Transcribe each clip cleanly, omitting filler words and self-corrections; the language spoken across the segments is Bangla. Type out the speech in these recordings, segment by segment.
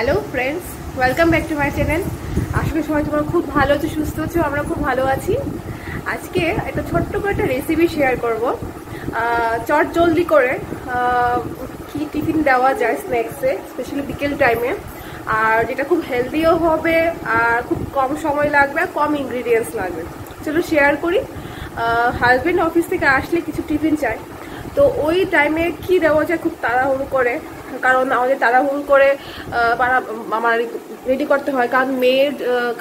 Hello friends, welcome back to my channel. আসলে সবাই তোমরা খুব ভালো আছো, সুস্থ আছো, আমরা খুব ভালো আছি। আজকে একটা ছোট্ট করে একটা রেসিপি শেয়ার করব। চট জলদি করে কি টিফিন দেওয়া যায় স্ন্যাক্সে, স্পেশালি বিকেল টাইমে, আর যেটা খুব হেলদিও হবে আর খুব কম সময় লাগবে, কম ইনগ্রিডিয়েন্টস লাগবে। চলো শেয়ার করি। হাজব্যান্ড অফিস থেকে আসলে কিছু টিফিন চাই, তো ওই টাইমে কি দেওয়া যায় খুব তাড়াহুড়ো করে, কারণ আমাদের তাড়াহুড়ো করে আমার রেডি করতে হয়, কারণ মেয়ের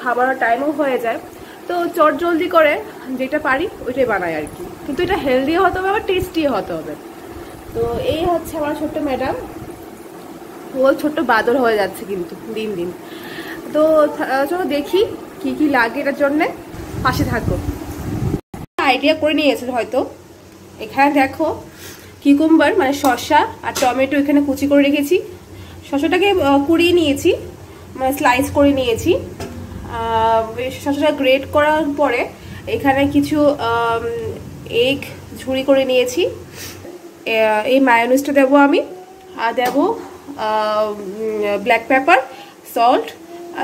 খাবারের টাইমও হয়ে যায়। তো চট জলদি করে যেটা পারি ওইটাই বানাই আর কি, কিন্তু এটা হেলদিও হতে হবে আবার টেস্টিও হতে হবে। তো এই হচ্ছে আমার ছোট্ট ম্যাডাম, ও ছোট্ট বাদর হয়ে যাচ্ছে কিন্তু দিন দিন। তো চলো দেখি কি কি লাগে এটার জন্যে, পাশে থাকো। আইডিয়া করে নিয়েছে হয়তো। এখানে দেখো কিউকাম্বার মানে শসা আর টমেটো এখানে কুচি করে রেখেছি। শসাটাকে কুড়িয়ে নিয়েছি, মানে স্লাইস করে নিয়েছি। শসাটা গ্রেট করার পরে এখানে কিছু এগ ঝুড়ি করে নিয়েছি। এই মায়োনিজটা দেবো আমি, আর দেবো ব্ল্যাক পেপার, সল্ট।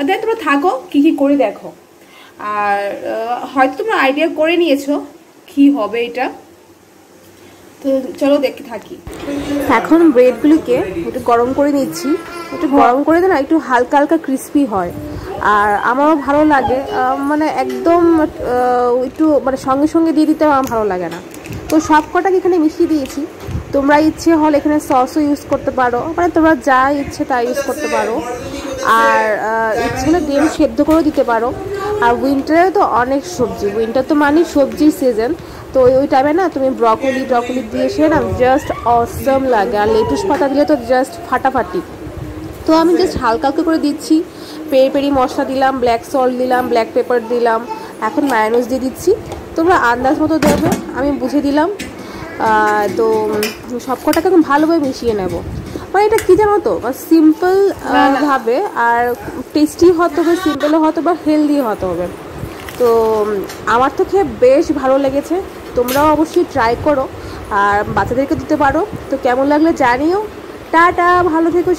দেন তোমরা থাকো কি কি করে দেখো, আর হয়তো তোমরা আইডিয়া করে নিয়েছো কি হবে এটা। তো চলো দেখতে থাকি। এখন ব্রেডগুলিকে একটু গরম করে নিচ্ছি। একটু গরম করে দিলে একটু হালকা হালকা ক্রিস্পি হয়, আর আমারও ভালো লাগে। মানে একদম একটু মানে সঙ্গে সঙ্গে দিয়ে দিতে আমার ভালো লাগে না। তো সব কটাকে এখানে মিশিয়ে দিয়েছি। তোমরা ইচ্ছে হলে এখানে সসও ইউজ করতে পারো, মানে তোমরা যা ইচ্ছে তা ইউজ করতে পারো। আর ইচ্ছে হলে ডিম সেদ্ধ করেও দিতে পারো। আর উইন্টারে তো অনেক সবজি, উইন্টার তো মানে সবজির সিজন। তো ওই টাইমে না তুমি ব্রকলি দিয়ে সে না জাস্ট অসম লাগে, আর লেটুস পাতা দিলে তো জাস্ট ফাটাফাটি। তো আমি জাস্ট হালকা হালকা করে দিচ্ছি। পেরি পেরি মশলা দিলাম, ব্ল্যাক সল্ট দিলাম, ব্ল্যাক পেপার দিলাম। এখন মায়োনিজ দিয়ে দিচ্ছি, তোমরা আন্দাজ মতো দেবে, আমি বুঝে দিলাম। তো সব কটাকে এখন ভালোভাবে মিশিয়ে নেব। মানে এটা কী জানো তো, সিম্পল ভাবে আর টেস্টি হতে হবে, সিম্পলও হতে হবে, হেলদি হতে হবে। তো আমার তো খেয়ে বেশ ভালো লেগেছে, তোমরাও অবশ্যই ট্রাই করো আর বাচ্চাদেরকে দিতে পারো। তো কেমন লাগলে জানিও। টাটা, ভালো থেকো।